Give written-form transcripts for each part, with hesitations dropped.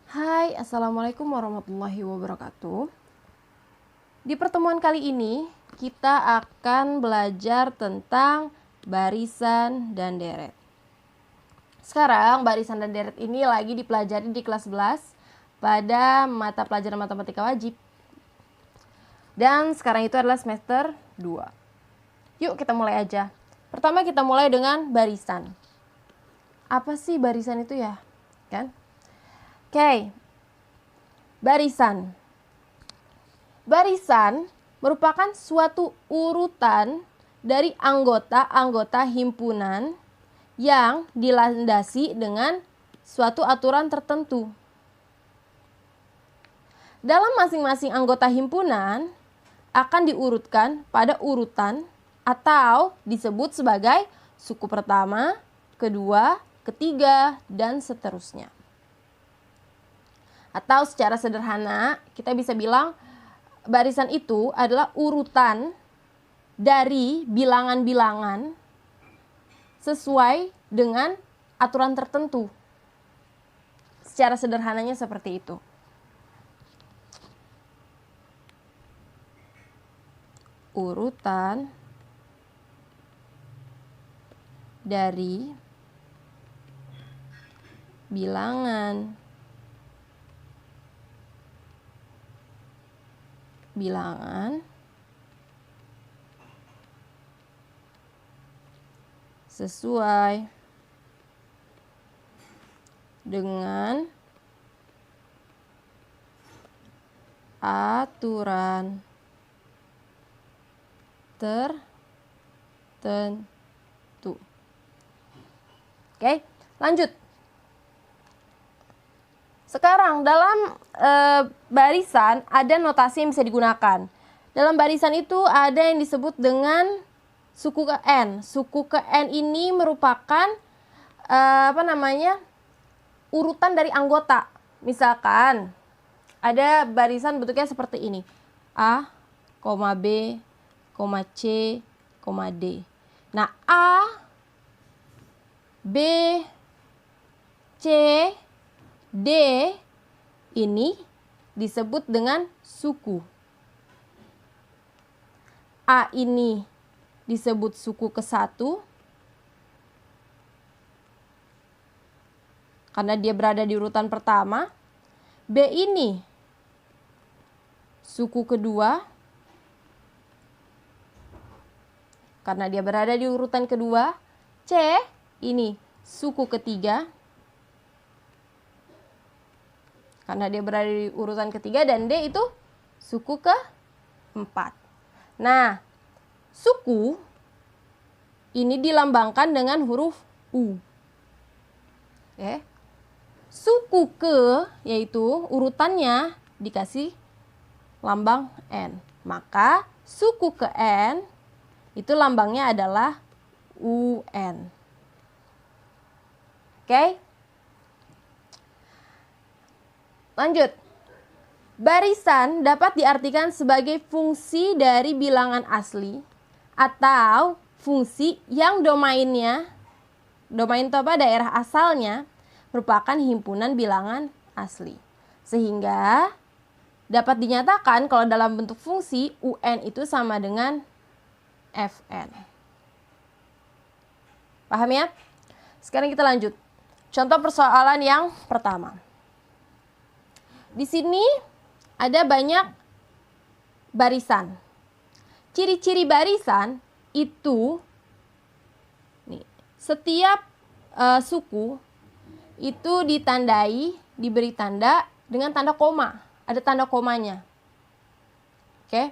Hai, Assalamualaikum warahmatullahi wabarakatuh. Di pertemuan kali ini, kita akan belajar tentang barisan dan deret. Sekarang, barisan dan deret ini lagi dipelajari di kelas 11 pada mata pelajaran matematika wajib. Dan sekarang itu adalah semester 2. Yuk kita mulai aja. Pertama kita mulai dengan barisan. Apa sih barisan itu ya? Kan? Oke. Barisan. Barisan merupakan suatu urutan dari anggota-anggota himpunan yang dilandasi dengan suatu aturan tertentu. Dalam masing-masing anggota himpunan akan diurutkan pada urutan atau disebut sebagai suku pertama, kedua, ketiga, dan seterusnya. Atau secara sederhana kita bisa bilang barisan itu adalah urutan dari bilangan-bilangan sesuai dengan aturan tertentu. Secara sederhananya seperti itu. Urutan dari bilangan sesuai dengan aturan tertentu. Oke, lanjut. Sekarang dalam barisan ada notasi yang bisa digunakan. Dalam barisan itu ada yang disebut dengan suku ke N. Suku ke N ini merupakan urutan dari anggota. Misalkan ada barisan bentuknya seperti ini. A, B, C, D. Nah, A, B, C, D ini disebut dengan suku. A ini disebut suku ke-1 karena dia berada di urutan pertama. B ini suku kedua karena dia berada di urutan kedua. C ini suku ketiga karena dia berada di urutan ketiga, dan D itu suku keempat. Nah, suku ini dilambangkan dengan huruf U. Oke. Suku ke, yaitu urutannya dikasih lambang N. Maka suku ke N itu lambangnya adalah UN. Oke. Lanjut. Barisan dapat diartikan sebagai fungsi dari bilangan asli atau fungsi yang domain itu apa? Daerah asalnya merupakan himpunan bilangan asli. Sehingga dapat dinyatakan kalau dalam bentuk fungsi UN itu sama dengan FN. Paham ya? Sekarang kita lanjut. Contoh persoalan yang pertama. Di sini ada banyak barisan. Ciri-ciri barisan itu setiap suku itu diberi tanda dengan tanda koma. Ada tanda komanya. Oke.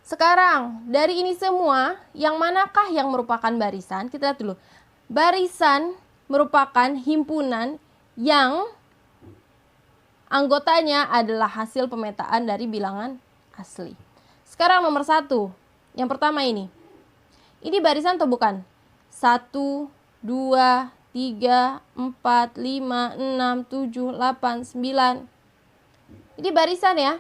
Sekarang, dari ini semua, yang manakah yang merupakan barisan? Kita lihat dulu. Barisan merupakan himpunan yang anggotanya adalah hasil pemetaan dari bilangan asli. Sekarang nomor 1. Yang pertama ini. Ini barisan atau bukan? 1, 2, 3, 4, 5, 6, 7, 8, 9. Ini barisan ya.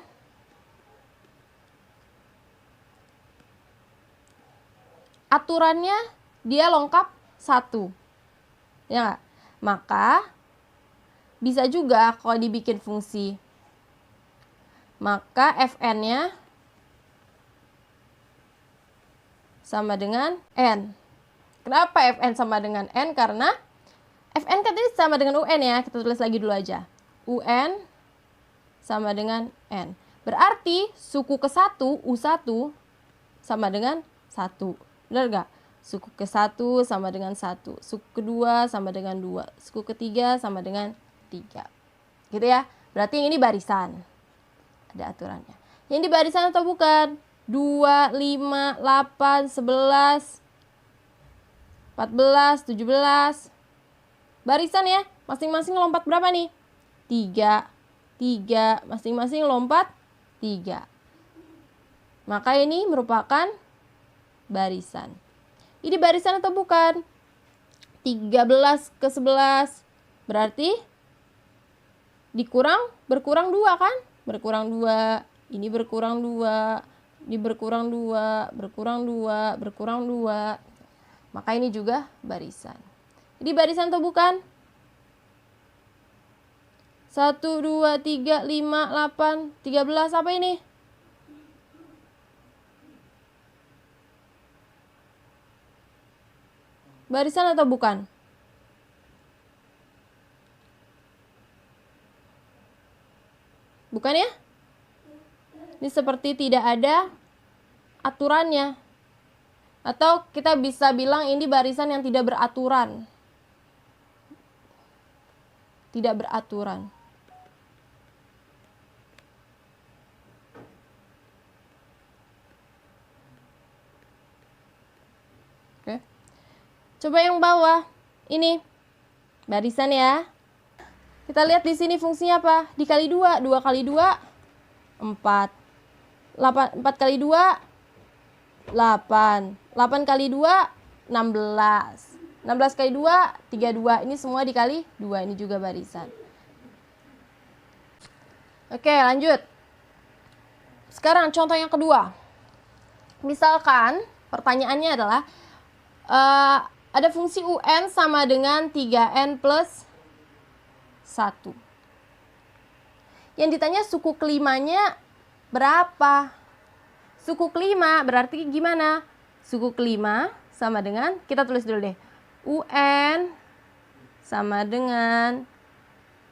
Aturannya dia lengkap 1. Ya nggak? Maka bisa juga kalau dibikin fungsi. Maka Fn-nya sama dengan N. Kenapa Fn sama dengan N? Karena Fn kan tadi sama dengan UN ya. Kita tulis lagi dulu aja. UN sama dengan N. Berarti suku ke-1, U1 sama dengan 1. Benar nggak? Suku ke-1 sama dengan 1. Suku kedua sama dengan 2. Suku ketiga sama dengan 3. Gitu ya. Berarti yang ini barisan. Ada aturannya. Yang di barisan atau bukan? 2, 5, 8, 11, 14, 17. Barisan ya. Masing-masing lompat berapa nih? 3. 3. Masing-masing lompat 3. Maka ini merupakan barisan. Ini barisan atau bukan? 13 ke 11. Berarti berkurang 2 kan? Berkurang 2. Ini berkurang 2. Ini berkurang 2. Berkurang 2. Berkurang 2. Maka ini juga barisan. Ini barisan atau bukan? 1, 2, 3, 5, 8, 13. Apa ini? Barisan atau bukan? Bukan ya? Ini seperti tidak ada aturannya. Atau kita bisa bilang ini barisan yang tidak beraturan. Tidak beraturan. Oke. Coba yang bawah. Ini barisan ya. Kita lihat di sini fungsinya apa? Dikali 2. 2 kali 2, 4. 4 kali 2, 8. 8 kali 2, 16. 16 kali 2, 32. Ini semua dikali 2. Ini juga barisan. Oke, lanjut. Sekarang contoh yang kedua. Misalkan pertanyaannya adalah ada fungsi UN sama dengan 3N plus 1. Yang ditanya suku kelimanya berapa? Suku kelima berarti gimana? Suku kelima sama dengan, kita tulis dulu deh. UN sama dengan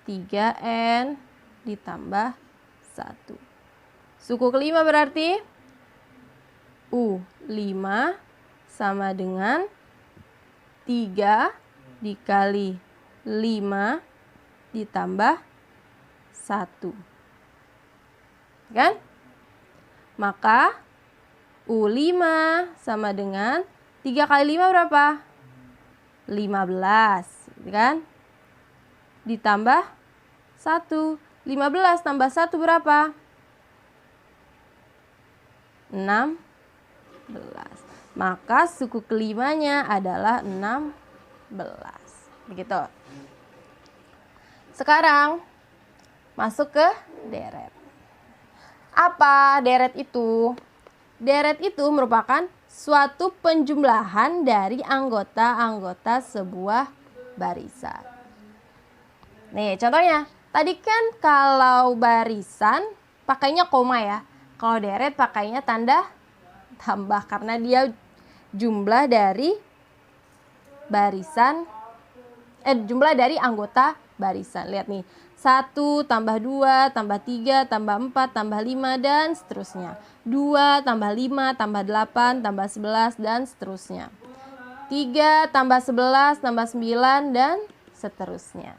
3N ditambah 1. Suku kelima berarti U5 sama dengan 3 dikali 5 ditambah 1. Kan? Maka U5 sama dengan 3 kali 5 berapa? 15, kan? Ditambah 1. 15 tambah 1 berapa? 16. Maka suku kelimanya adalah 16. Begitu. Sekarang masuk ke deret. Apa deret itu? Deret itu merupakan suatu penjumlahan dari anggota-anggota sebuah barisan. Nih, contohnya. Tadi kan kalau barisan pakainya koma ya. Kalau deret pakainya tanda tambah karena dia jumlah dari barisan jumlah dari anggota barisan. Lihat nih. 1 tambah 2 tambah 3 tambah 4 tambah 5 dan seterusnya. 2 tambah 5 tambah 8 tambah 11 dan seterusnya. 3 tambah 11 tambah 9 dan seterusnya.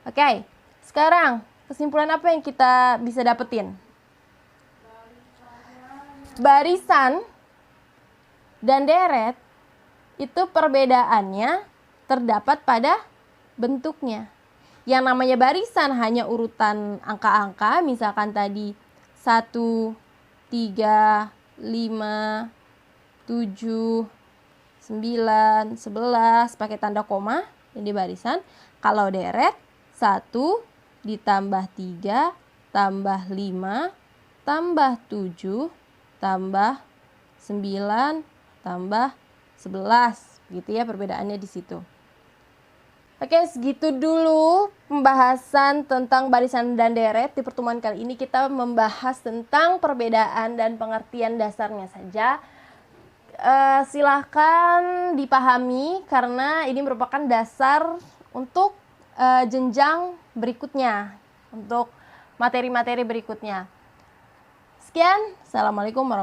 Oke. Sekarang kesimpulan apa yang kita bisa dapetin? Barisan dan deret itu perbedaannya terdapat pada bentuknya. Yang namanya barisan hanya urutan angka-angka, misalkan tadi 1, 3, 5, 7, 9, 11 pakai tanda koma, ini barisan. Kalau deret 1 ditambah 3 tambah 5 tambah 7 tambah 9 tambah 11, gitu ya perbedaannya di situ. Oke, segitu dulu pembahasan tentang barisan dan deret. Di pertemuan kali ini kita membahas tentang perbedaan dan pengertian dasarnya saja. Silahkan dipahami karena ini merupakan dasar untuk jenjang berikutnya, untuk materi-materi berikutnya. Sekian, Assalamualaikum warahmatullahi wabarakatuh.